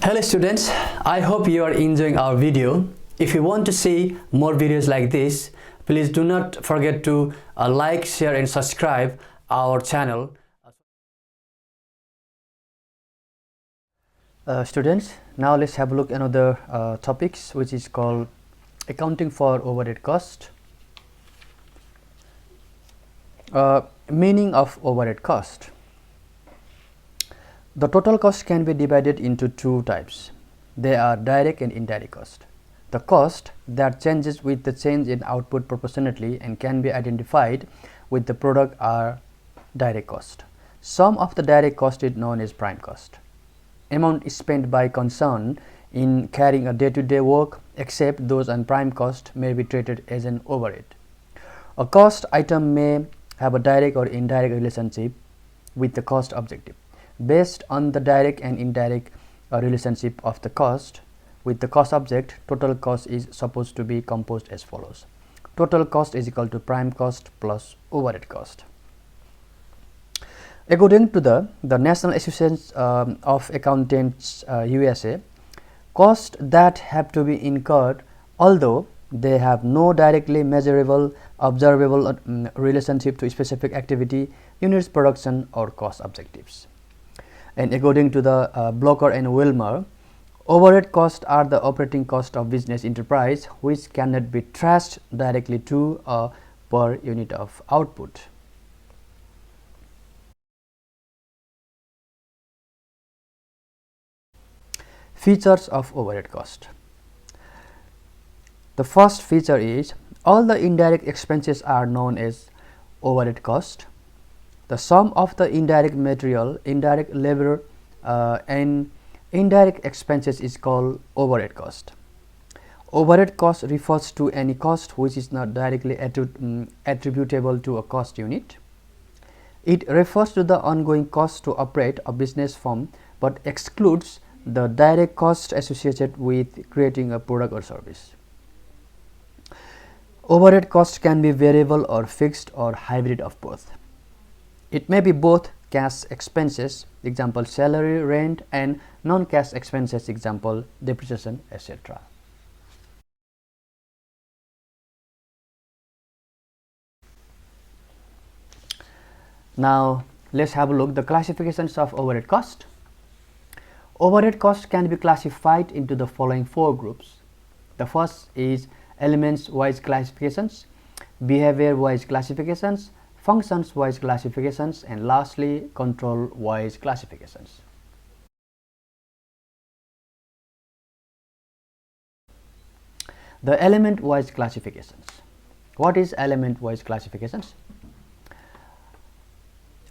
Hello students, I hope you are enjoying our video. If you want to see more videos like this, please do not forget to like, share and subscribe our channel. Students, now let's have a look at another topics which is called accounting for overhead cost. Meaning of overhead cost. The total cost can be divided into two types. They are direct and indirect cost. The cost that changes with the change in output proportionately and can be identified with the product are direct cost. Some of the direct cost is known as prime cost. Amount spent by concern in carrying a day-to-day work, except those on prime cost, may be treated as an overhead. A cost item may have a direct or indirect relationship with the cost objective. Based on the direct and indirect relationship of the cost with the cost object, total cost is supposed to be composed as follows. Total cost is equal to prime cost plus overhead cost. According to the National Association of Accountants USA, costs that have to be incurred, although they have no directly measurable, observable relationship to specific activity, units, production or cost objectives. And according to the Blocker and Wilmer, overhead costs are the operating cost of business enterprise which cannot be traced directly to a per unit of output. Features of overhead cost. The first feature is all the indirect expenses are known as overhead cost. The sum of the indirect material, indirect labor and indirect expenses is called overhead cost. Overhead cost refers to any cost which is not directly attributable to a cost unit. It refers to the ongoing cost to operate a business firm but excludes the direct cost associated with creating a product or service. Overhead cost can be variable or fixed or hybrid of both. It may be both cash expenses, example salary, rent, and non-cash expenses, example depreciation, etc. Now let's have a look at the classifications of overhead cost. Overhead cost can be classified into the following four groups. The first is elements-wise classifications, behavior-wise classifications, functions-wise classifications, and lastly control-wise classifications. The element-wise classifications. What is element-wise classifications?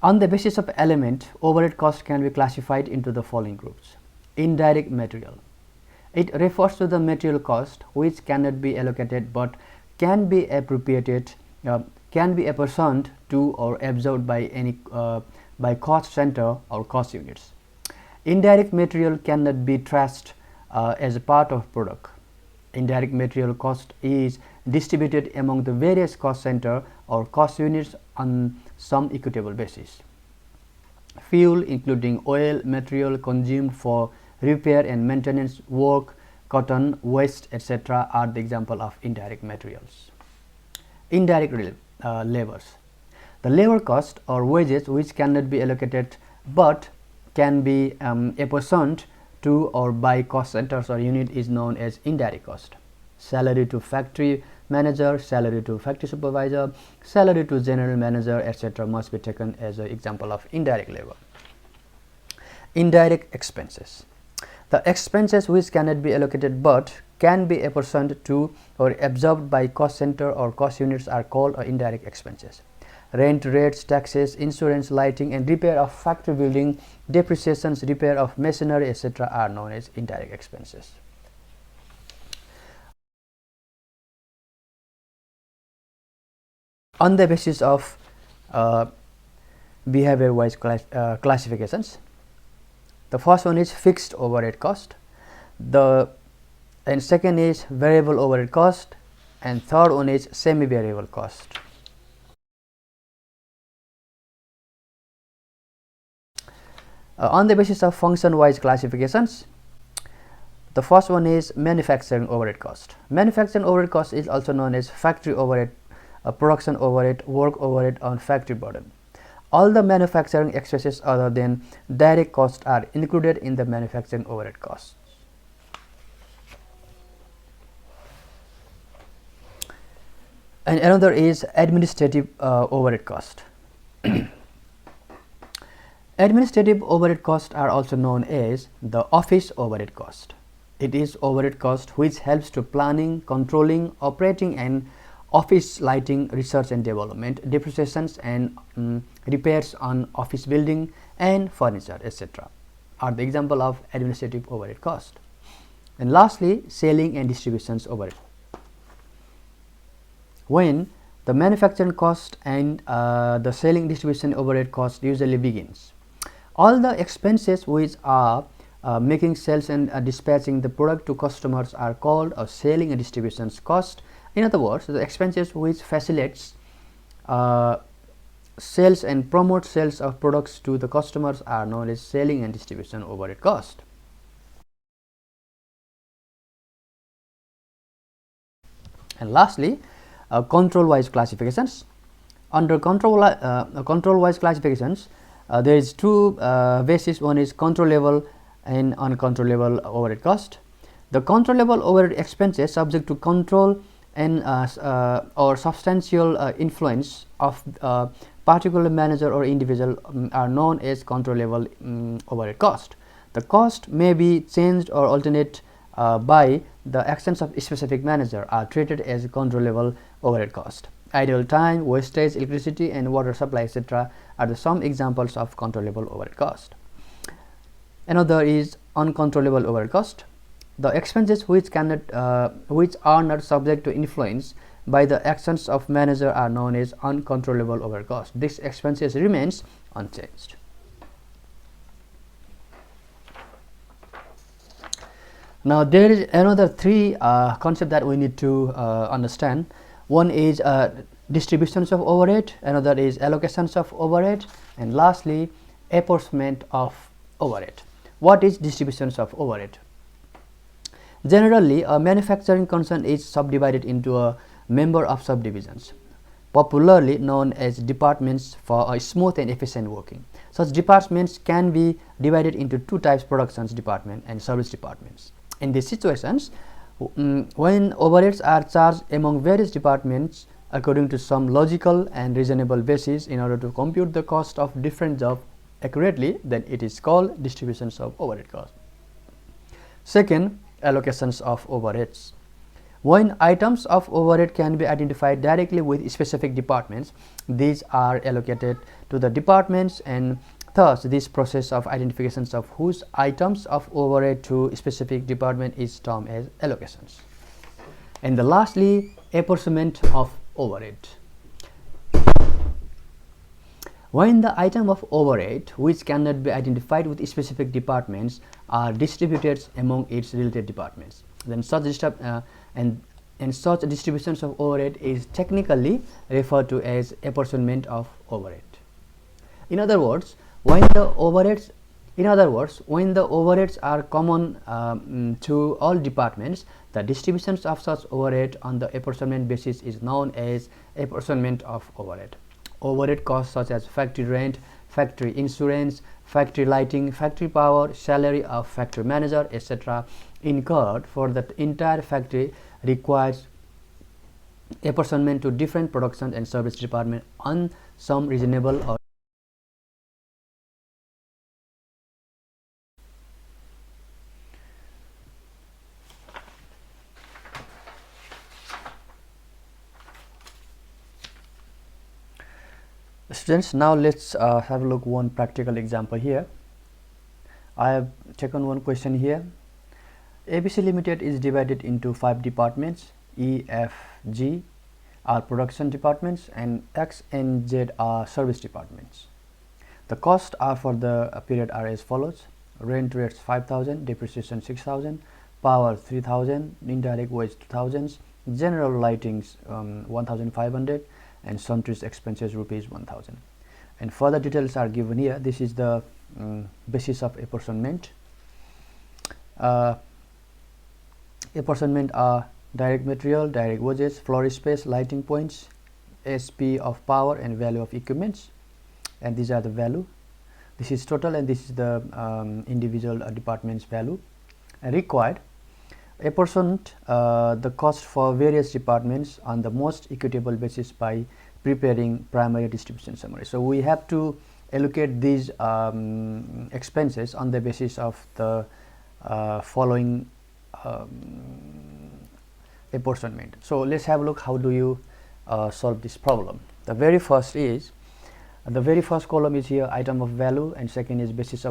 On the basis of element, overhead cost can be classified into the following groups. Indirect material. It refers to the material cost which cannot be allocated but can be appropriated, can be apportioned to or absorbed by any by cost center or cost units. Indirect material cannot be traced as a part of product. Indirect material cost is distributed among the various cost center or cost units on some equitable basis. Fuel, including oil, material consumed for repair and maintenance work, cotton, waste, etc. are the example of indirect materials. Indirect labors. The labor cost or wages which cannot be allocated but can be apportioned to or by cost centers or unit is known as indirect cost. Salary to factory manager, salary to factory supervisor, salary to general manager, etc. must be taken as an example of indirect labor. Indirect expenses. The expenses which cannot be allocated but can be apportioned to or absorbed by cost center or cost units are called indirect expenses. Rent, rates, taxes, insurance, lighting and repair of factory building, depreciations, repair of machinery, etc. are known as indirect expenses. On the basis of behavior-wise classifications, the first one is fixed overhead cost, and second is variable overhead cost, and third one is semi-variable cost. On the basis of function-wise classifications, The first one is manufacturing overhead cost. Manufacturing overhead cost is also known as factory overhead, production overhead, work overhead, and factory burden. All the manufacturing expenses other than direct costs are included in the manufacturing overhead costs. And another is administrative overhead cost. Administrative overhead costs are also known as the office overhead cost. It is overhead cost which helps to planning, controlling, operating and office lighting, research and development, depreciations and repairs on office building and furniture, etc. are the example of administrative overhead cost. And lastly, selling and distributions overhead. When the manufacturing cost and the selling distribution overhead cost usually begins, all the expenses which are making sales and dispatching the product to customers are called a selling and distributions cost. In other words, the expenses which facilitates sales and promote sales of products to the customers are known as selling and distribution overhead cost. And lastly, control-wise classifications. Under control-wise classifications, there is two bases. One is controllable and uncontrollable overhead cost. The controllable overhead expenses subject to control and or substantial influence of particular manager or individual are known as controllable overhead cost. The cost may be changed or alternate by the actions of a specific manager are treated as controllable overhead cost. Idle time, wastage, electricity and water supply, etc. are the some examples of controllable overhead cost. Another is uncontrollable overhead cost. The expenses which are not subject to influence by the actions of manager are known as uncontrollable overhead cost. This expenses remains unchanged. Now there is another three concept that we need to understand. One is distributions of overhead, another is allocations of overhead, and lastly apportionment of overhead. What is distributions of overhead? Generally, a manufacturing concern is subdivided into a number of subdivisions, popularly known as departments for a smooth and efficient working. Such departments can be divided into two types: productions department and service departments. In these situations, when overheads are charged among various departments according to some logical and reasonable basis in order to compute the cost of different jobs accurately, then it is called distributions of overhead cost. Second, allocations of overheads. When items of overhead can be identified directly with specific departments, these are allocated to the departments, and thus this process of identifications of whose items of overhead to specific department is termed as allocations. And the lastly, apportionment of overhead. When the item of overhead which cannot be identified with specific departments are distributed among its related departments, then such such distributions of overhead is technically referred to as apportionment of overhead. In other words, when the overheads are common to all departments, the distributions of such overhead on the apportionment basis is known as apportionment of overhead. Overhead costs such as factory rent, factory insurance, factory lighting, factory power, salary of factory manager, etc. incurred for the entire factory requires apportionment to different production and service department on some reasonable or students. Now let's have a look one practical example here. I have taken one question here. ABC Limited is divided into 5 departments. E, F, G are production departments and X and Z are service departments. The costs are for the period are as follows: rent rates 5,000, depreciation 6,000, power 3,000, indirect wage 2,000, general lightings 1,500, and sundries expenses rupees 1,000. And further details are given here. This is the basis of apportionment. Apportionment are direct material, direct wages, floor space, lighting points, SP of power and value of equipments, and these are the value. This is total and this is the individual department's value. Required, apportioned the cost for various departments on the most equitable basis by preparing primary distribution summary. So we have to allocate these expenses on the basis of the following apportionment. So let's have a look how do you solve this problem. The very first column is here item of value, and second is basis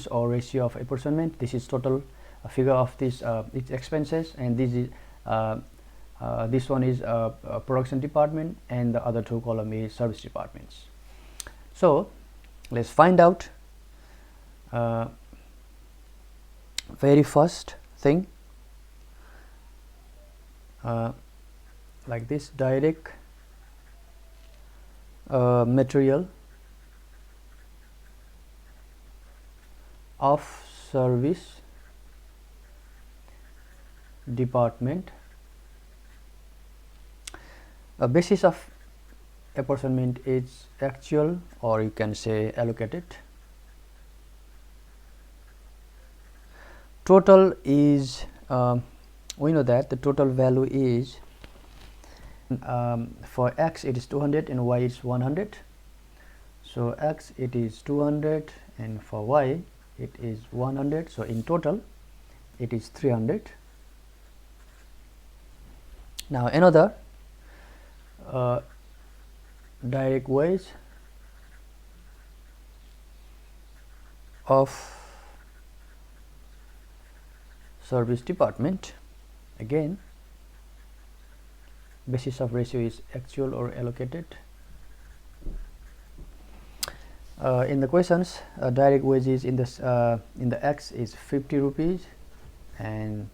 or ratio of apportionment. This is total figure of this its expenses, and this is this one is production department, and the other two column is service departments. So let's find out very first thing, like this: direct material of service department. A basis of apportionment is actual, or you can say allocated. Total is we know that the total value is for x it is 200 and y is 100. So x it is 200 and for y it is 100. So in total it is 300. Now another direct wage of service department. Again, basis of ratio is actual or allocated. In the questions, direct wages in the x is 50 rupees and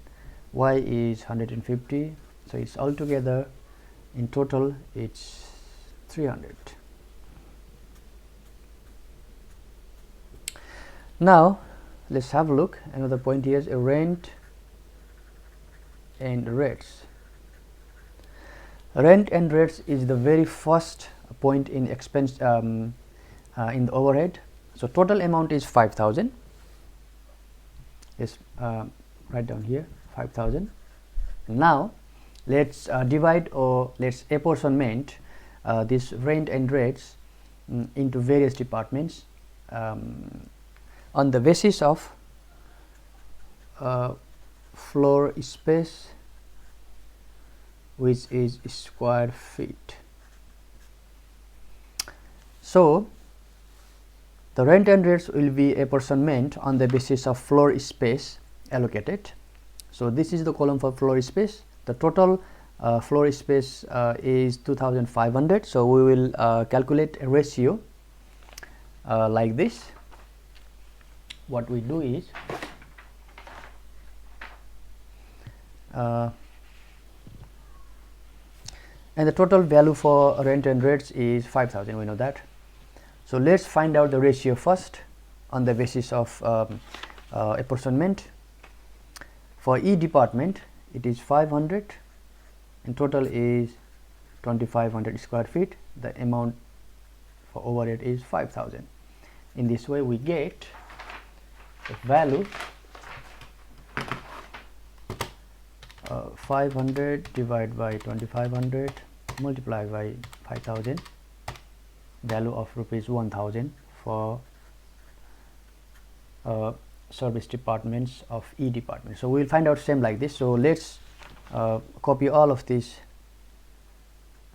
y is 150. So it's altogether in total it's 300. Now let's have a look. Another point here is rent and rates. Rent and rates is the very first point in expense in the overhead. So total amount is 5,000. Let's write down here 5,000. Now let's divide, or let's apportionment this rent and rates into various departments on the basis of floor space, which is square feet. So the rent and rates will be apportionment on the basis of floor space allocated. So this is the column for floor space. The total floor space is 2,500. So we will calculate a ratio like this. What we do is and the total value for rent and rates is 5,000. We know that. So let's find out the ratio first on the basis of apportionment. For E department it is 500 and total is 2,500 square feet. The amount for overhead is 5,000. In this way we get the value 500 divided by 2,500 multiplied by 5,000, value of rupees 1,000 for service departments of E department. So we will find out same like this. So let's copy all of these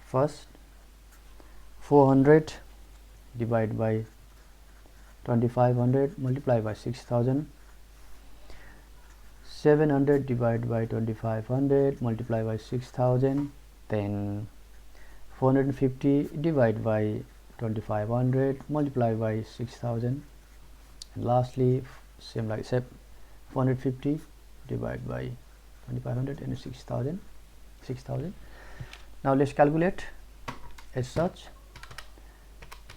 first. 400 divided by 2,500 multiplied by 6,000. 700 divided by 2,500 multiplied by 6,000. Then 450 divided by 2,500 multiplied by 6,000. And lastly, same like 450 divided by 2,500 and 6,000. Now let's calculate as such.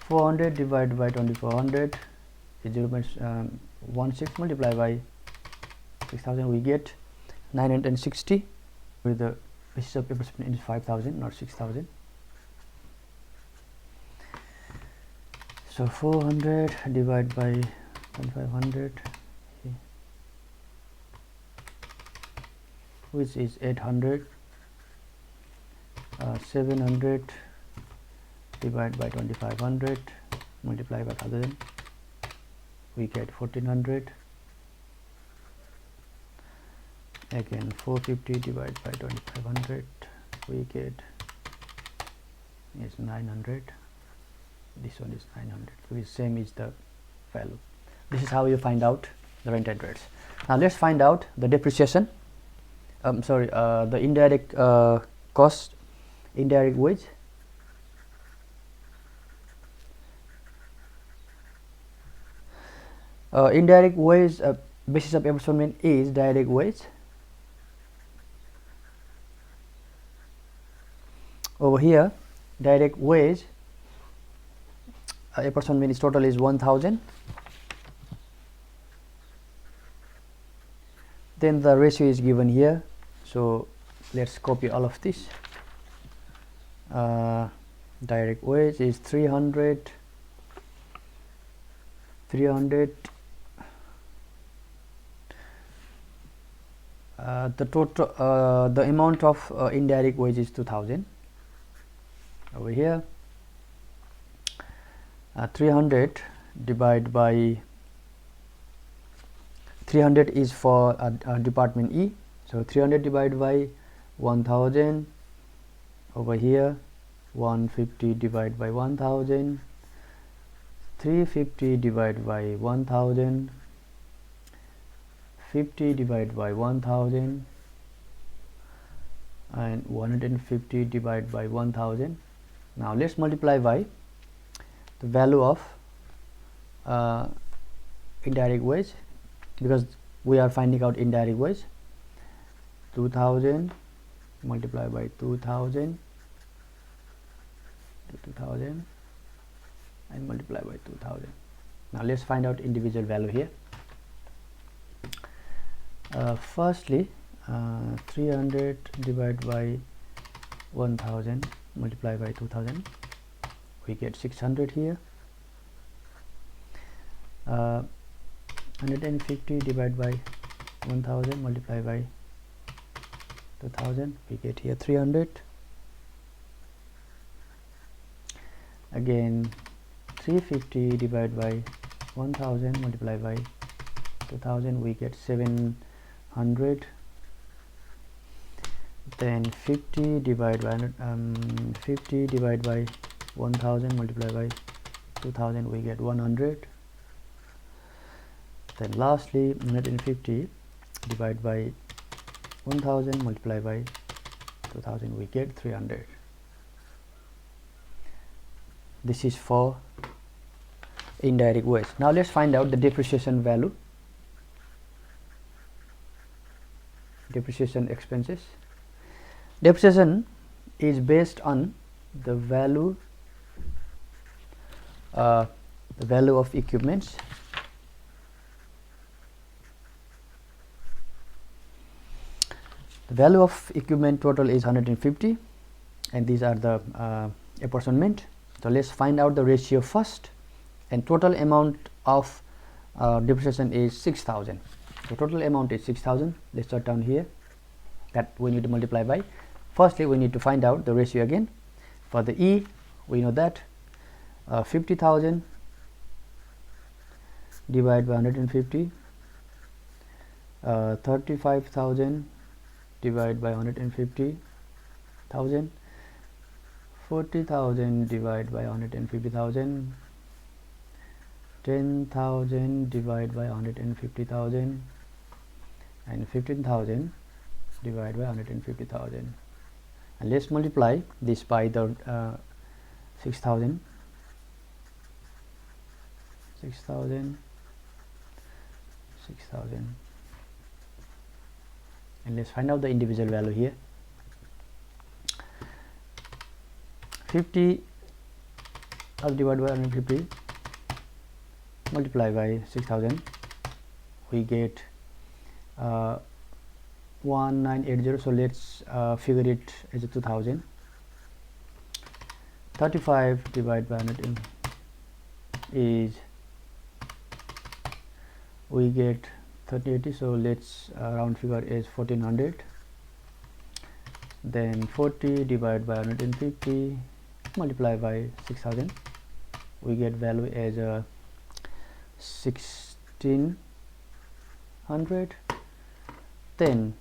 400 divided by 2,400 is 0.16 multiplied by 6,000. We get 960 with the basis of approximation is 5000, not 6000. So 400 divided by 2500, which is 800. 700 divided by 2500 multiply by 1000, we get 1400. Again 450 divided by 2500, we get is 900. This one is 900, so the same is the value. This is how you find out the rent and rates. Now let's find out the depreciation, the indirect cost, indirect wage. Indirect wage basis of apportionment is direct wage. Over here, direct wage apportionment is total is 1000. Then the ratio is given here, so let's copy all of this. Direct wage is 300. The total the amount of indirect wage is 2000. Over here 300 divided by 300 is for department E, so 300 divided by 1000. Over here 150 divided by 1000, 350 divided by 1000, 50 divided by 1000, and 150 divided by 1000. Now let's multiply by the value of indirect wage, because we are finding out indirect wage. 2000 multiplied by 2000 and multiply by 2000. Now let's find out individual value here. Firstly 300 divided by 1000 multiply by 2000, we get 600 here. 150 divided by 1000 multiply by 2000, we get here 300. Again 350 divided by 1000 multiply by 2000, we get 700. Then 50 divided by 50 divided by 1000 multiply by 2000, we get 100. Then lastly 150 divided by 1000 multiply by 2000, we get 300. This is for indirect wage. Now let's find out the depreciation value, depreciation expenses. Depreciation is based on the value of equipments. The value of equipment total is 150, and these are the apportionment. So let's find out the ratio first, and total amount of depreciation is 6000. So total amount is 6000. Let's jot down here that we need to multiply by. Firstly, we need to find out the ratio again. For the E, we know that 50,000 divided by 150, 35,000 divided by 150,000, 40,000 divided by 150,000, 10,000 divided by 150,000, and 15,000 divided by 150,000. And let's multiply this by the 6,000, and let's find out the individual value here. 50 divided by 150 multiply by 6000, we get 1980, so let's figure it as a 2000. 35 divided by 100 is, we get 3080, so let's round figure is 1400. Then 40 divided by 150 multiply by 6000, we get value as 1600. Then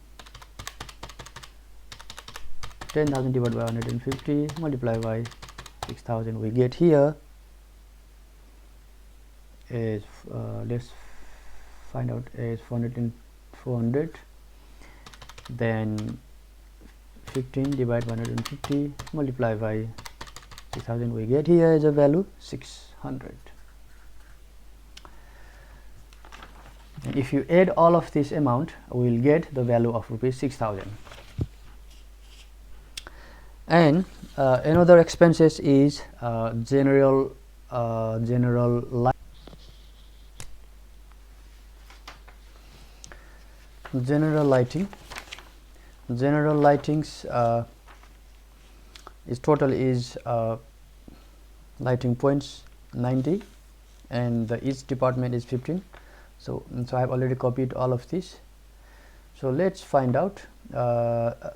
10,000 divided by 150 multiply by 6000, we get here is let's find out as 400. Then 15 divided by 150 multiply by 6000, we get here as a value 600. And if you add all of this amount, we will get the value of rupees 6000. And another expenses is general lighting. General lightings is total is lighting points 90, and each department is 15. So I have already copied all of this. So let's find out the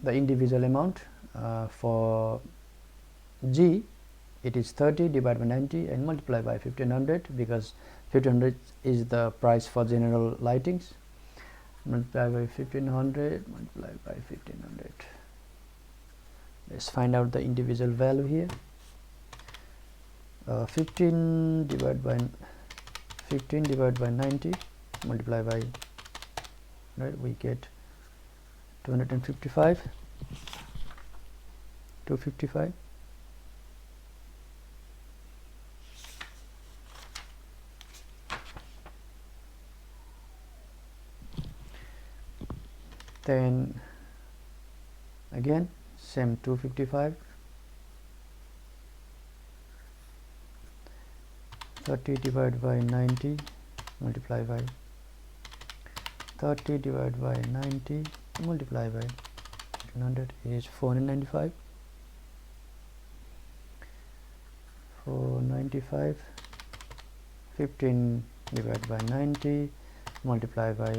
individual amount. For G, it is 30 divided by 90 and multiply by 1500, because 1500 is the price for general lightings. Multiply by 1500, multiply by 1500. Let's find out the individual value here. 15 divided by 90 multiply by, right, we get 255. Then again same 255. 30 divided by 90 multiply by 30 divided by 90 multiply by 100 is 495. 495. 15 divided by 90 multiply by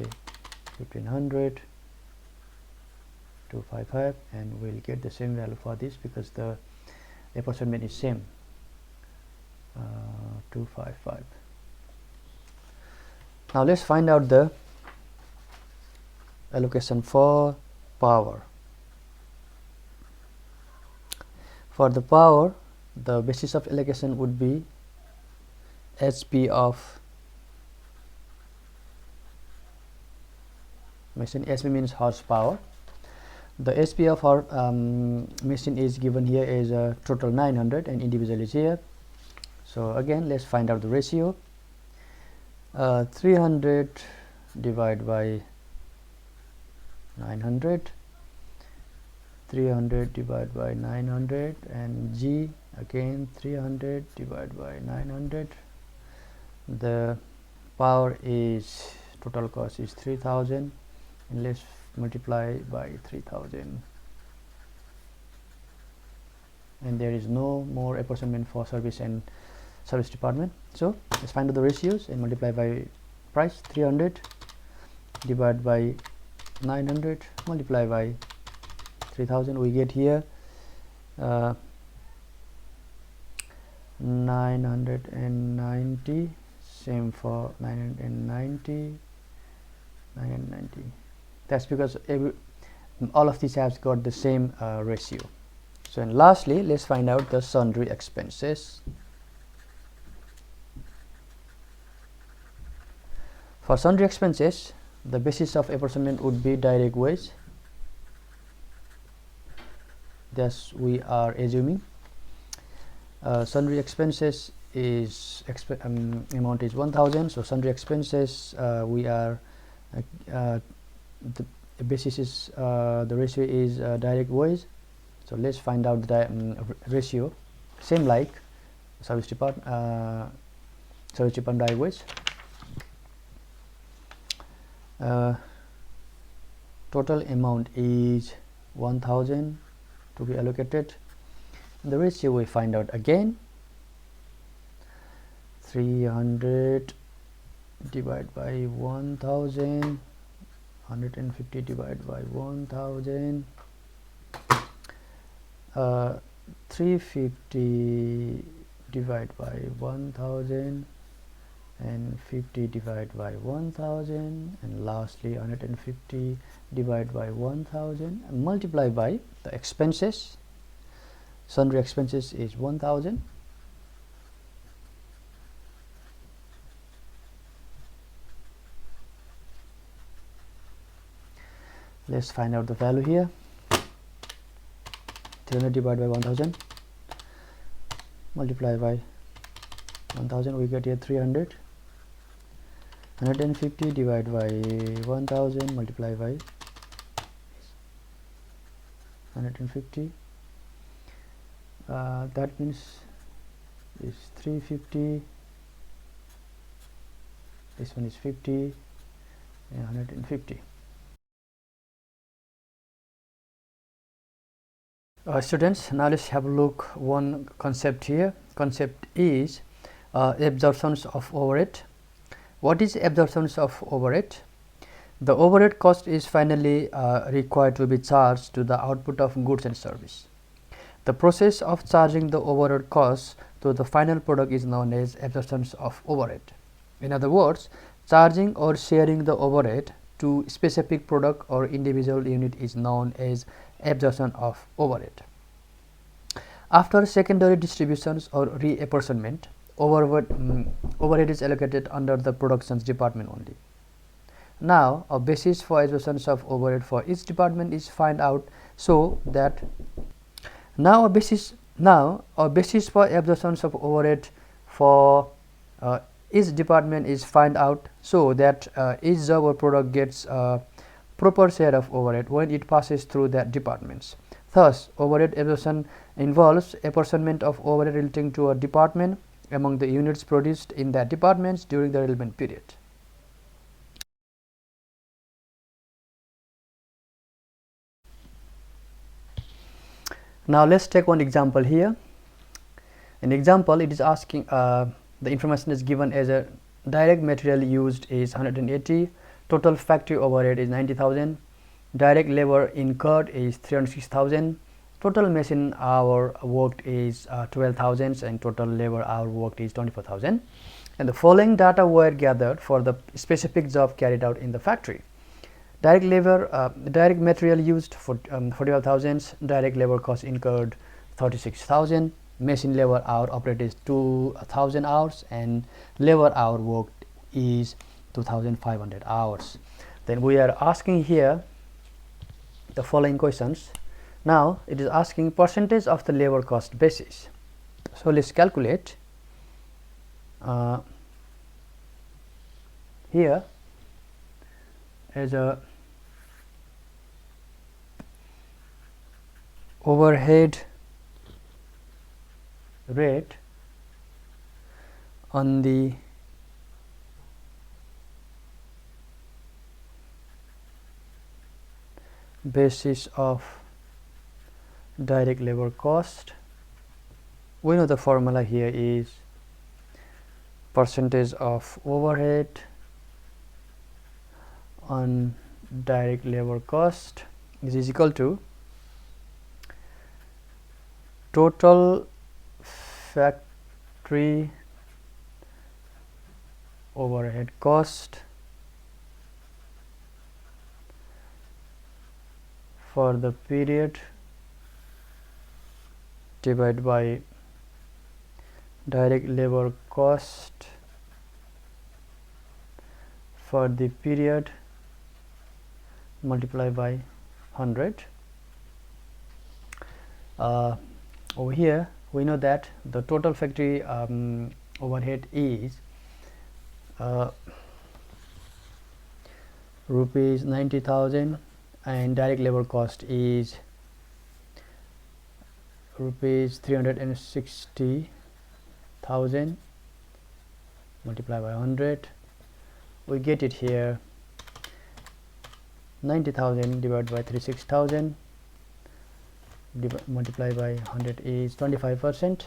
1500, 255, and we'll get the same value for this because the apportionment is same, 255. Now let's find out the allocation for power. For the power, the basis of allocation would be HP of machine. HP means horsepower. The HP of our machine is given here as a total 900 and individual is here. So again let's find out the ratio. 300 divided by 900, 300 divided by 900, and G again 300 divided by 900. The power is, total cost is 3000, and let's multiply by 3000, and there is no more apportionment for service and service department. So let's find out the ratios and multiply by price. 300 divided by 900 multiply by 3000, we get here 990. Same for 990. That's because all of these have got the same ratio. So, and lastly let's find out the sundry expenses. For sundry expenses, the basis of apportionment would be direct wage. Thus we are assuming sundry expenses is amount is 1000. So sundry expenses, we are the basis is the ratio is direct wage. So let's find out the ratio, same like service department direct wage. total amount is 1000 to be allocated. The ratio we find out again, 300 divided by 1000, 150 divided by 1000, 350 divided by 1000, and 50 divided by 1000, and lastly 150 divided by 1000 and multiply by the expenses. Sundry expenses is 1000. Let's find out the value here. 300 divided by 1000 multiply by 1000, we get here 300. 150 divided by 1000 multiply by 150, that means is 350, this one is 50 and 150. Students, now let's have a look one concept here. Concept is absorptions of overhead. What is absorptions of overhead? The overhead cost is finally required to be charged to the output of goods and service. The process of charging the overhead cost to the final product is known as absorptions of overhead. In other words, charging or sharing the overhead to specific product or individual unit is known as absorption of overhead. After secondary distributions or reapportionment, overhead is allocated under the productions department only. Now, a basis for absorptions of overhead for each department is find out, so that a basis for absorptions of overhead for each department is find out, so that each job or product gets a proper share of overhead when it passes through that departments. Thus, overhead absorption involves apportionment of overhead relating to a department among the units produced in that departments during the relevant period. Now, let's take one example here. An example, it is asking the information is given as a direct material used is 180, total factory overhead is 90,000, direct labor incurred is 306,000, total machine hour worked is 12,000, and total labor hour worked is 24,000. And the following data were gathered for the specific job carried out in the factory. Direct material used for 45,000, direct labor cost incurred 36,000, machine labor hour operated is 2,000 hours, and labor hour worked is 2,500 hours. Then we are asking here the following questions. Now it is asking percentage of the labor cost basis. So let's calculate. Here as a overhead rate on the basis of direct labor cost. We know the formula here is percentage of overhead on direct labor cost is equal to total factory overhead cost for the period divided by direct labor cost for the period multiply by 100. Over here we know that the total factory overhead is rupees 90,000 and direct labor cost is rupees 360,000 multiply by 100. We get it here 90,000 divided by 36,000 multiply by 100 is 25%.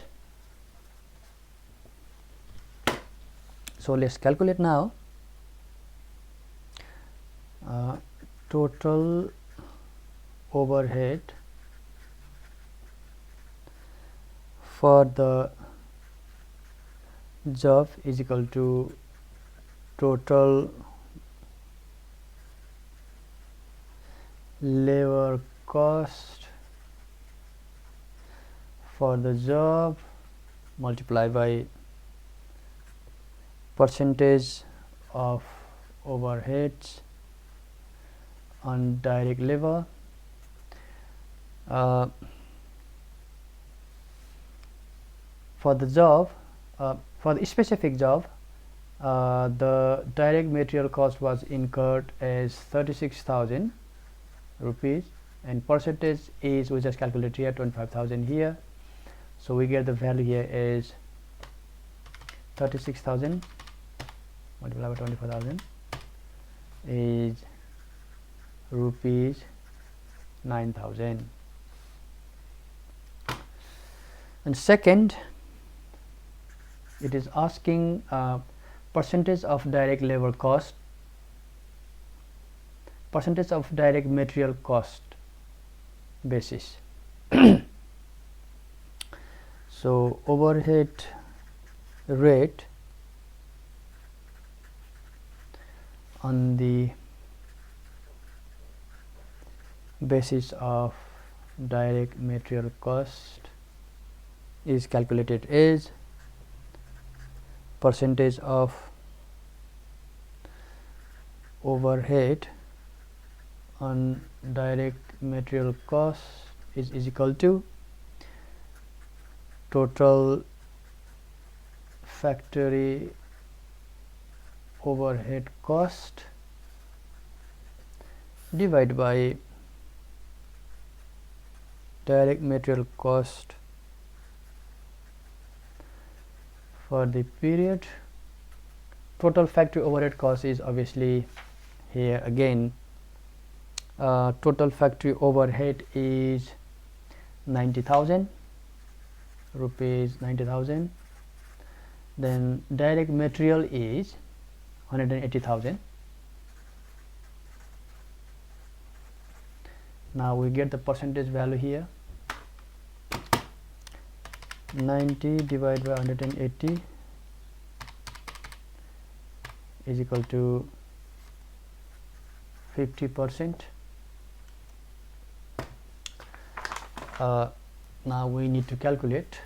So let's calculate now. Total overhead for the job is equal to total labor cost for the job multiplied by percentage of overheads on direct labor. For the job, for the specific job, the direct material cost was incurred as 36,000 rupees, and percentage is, we just calculate here, 25,000 here. So we get the value here is 36,000 multiplied by 25,000 is rupees 9,000. And second, it is asking percentage of direct labor cost, percentage of direct material cost basis. So overhead rate on the basis of direct material cost is calculated as percentage of overhead on direct material cost is equal to total factory overhead cost divided by direct material cost for the period. Total factory overhead cost is obviously here again. Total factory overhead is 90,000 rupees, 90,000. Then direct material is 180,000. Now we get the percentage value here. 90 divided by 180 is equal to 50%. Now we need to calculate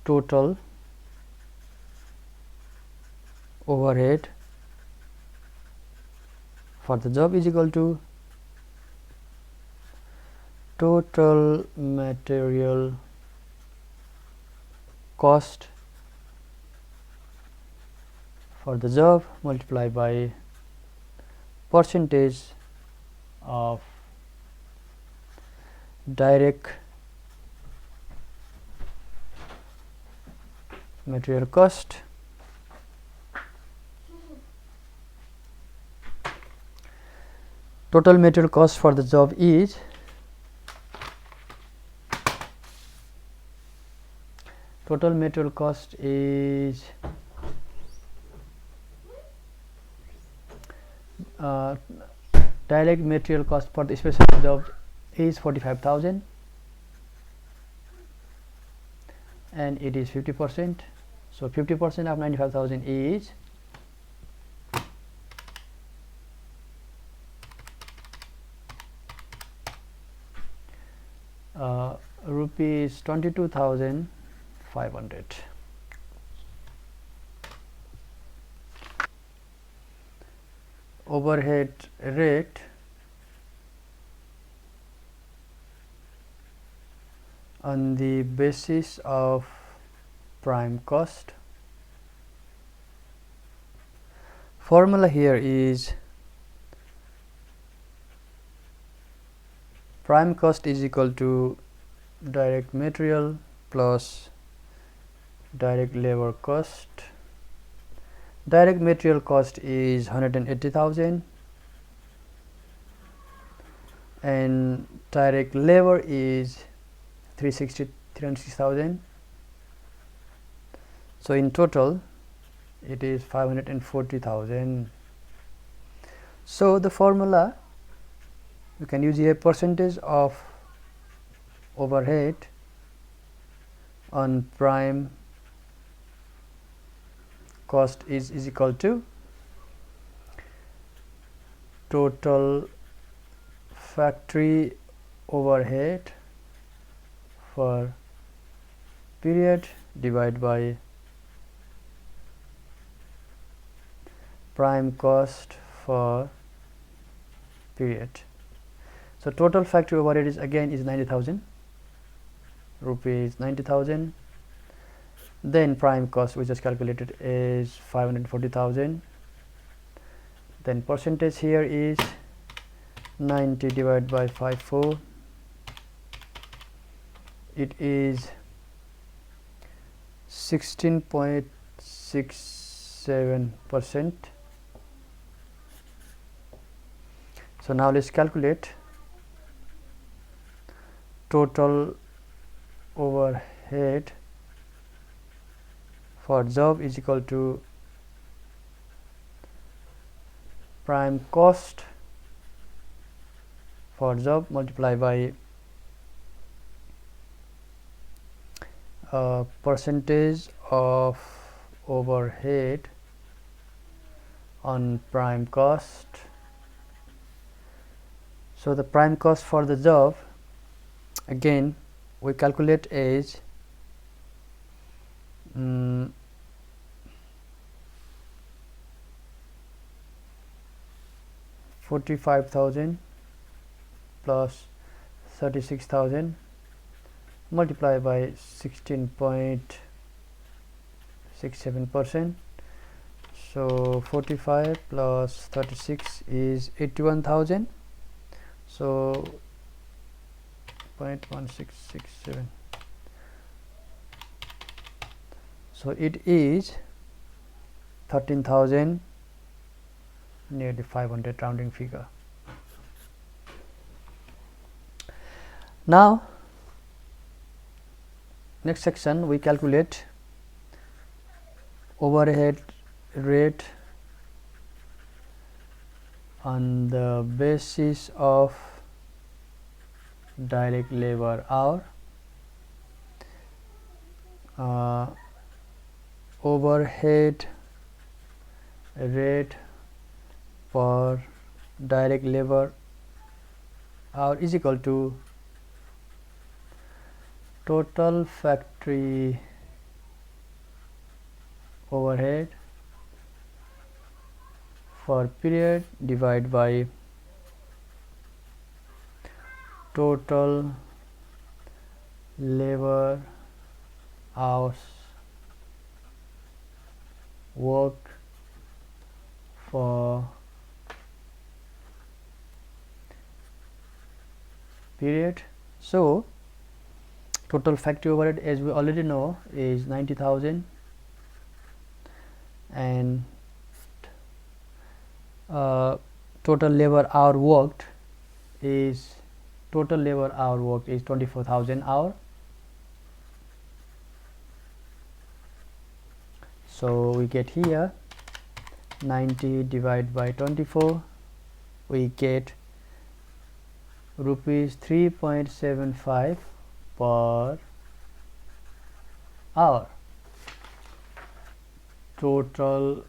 total overhead for the job is equal to total material cost for the job multiplied by percentage of direct material cost. Total material cost for the job is total material cost is direct material cost for the specific job is 45,000 and it is 50%. So 50% of 95,000 is rupees 22,500. Overhead rate on the basis of prime cost. Formula here is prime cost is equal to direct material plus direct labor cost. Direct material cost is 180,000 and direct labor is 360,000. So in total it is 540,000. So the formula, you can use a percentage of overhead on prime cost is equal to total factory overhead for period divided by prime cost for period. So total factory overhead is again is 90,000 rupees, 90,000. Then prime cost we just calculated is 540,000. Then percentage here is 90 divided by 54. It is 16.67%. So now let's calculate total overhead for job is equal to prime cost for job multiplied by percentage of overhead on prime cost. So the prime cost for the job again we calculate as 45,000 plus 36,000 multiplied by 16.67%. So 45 plus 36 is 81,000. So 0.1667. So it is 13,000, nearly 500 rounding figure. Now next section we calculate overhead rate on the basis of direct labor hour. Overhead rate per direct labor hour is equal to total factory overhead for period divided by total labor hours work for period. So total factory overhead, as we already know, is 90,000 and total labor hour worked is 24,000 hour. So we get here 90 divided by 24, we get rupees 3.75 per hour. Total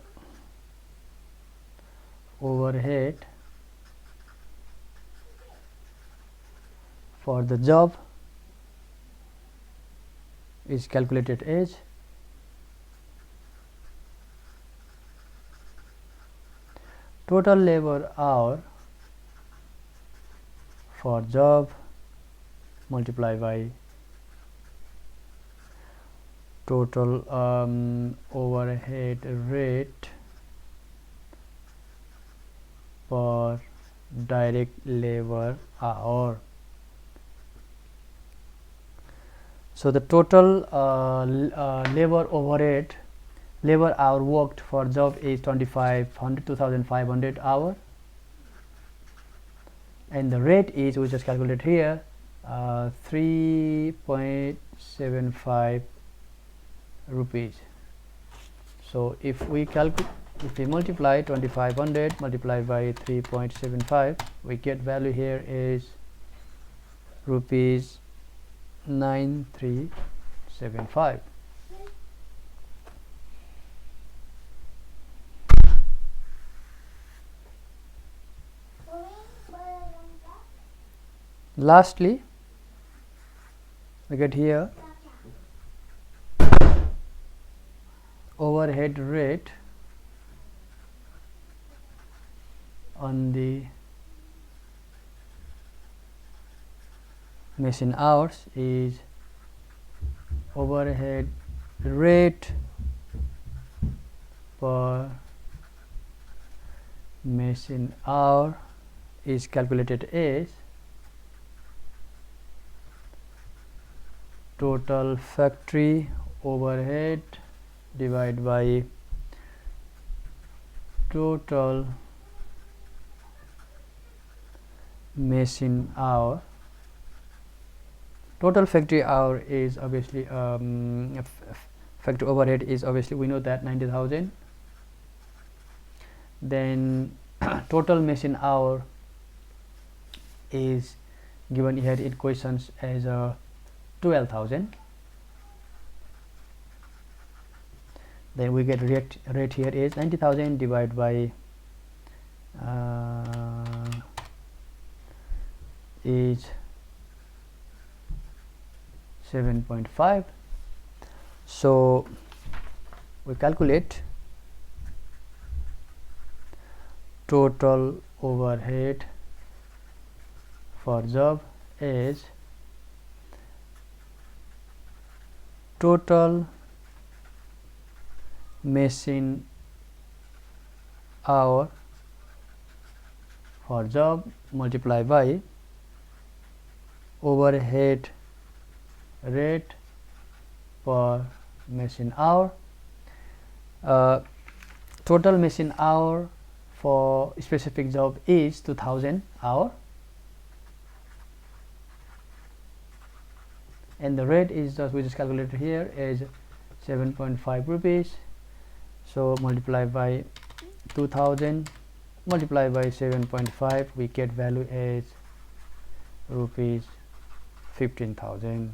overhead for the job is calculated as total labor hour for job multiplied by total overhead rate per direct labor hour. So the total labor hour worked for job is 2,500 hour and the rate is, we just calculate here, 3.75 rupees. So if we multiply 2500 multiplied by 3.75, we get value here is rupees 9375. Lastly, we get here overhead rate on the machine hours is overhead rate per machine hour is calculated as total factory overhead divided by total machine hour. Total factory hour is obviously factory overhead is obviously, we know that 90,000. Then total machine hour is given here in questions as 12,000. Then we get rate here is 90,000 divided by is 7.5. So we calculate total overhead for job is total machine hour for job multiplied by overhead rate per machine hour. Total machine hour for specific job is 2000 hour, and the rate is just, we just calculated here, is 7.5 rupees. So multiply by 2000 multiplied by 7.5, we get value as rupees 15,000.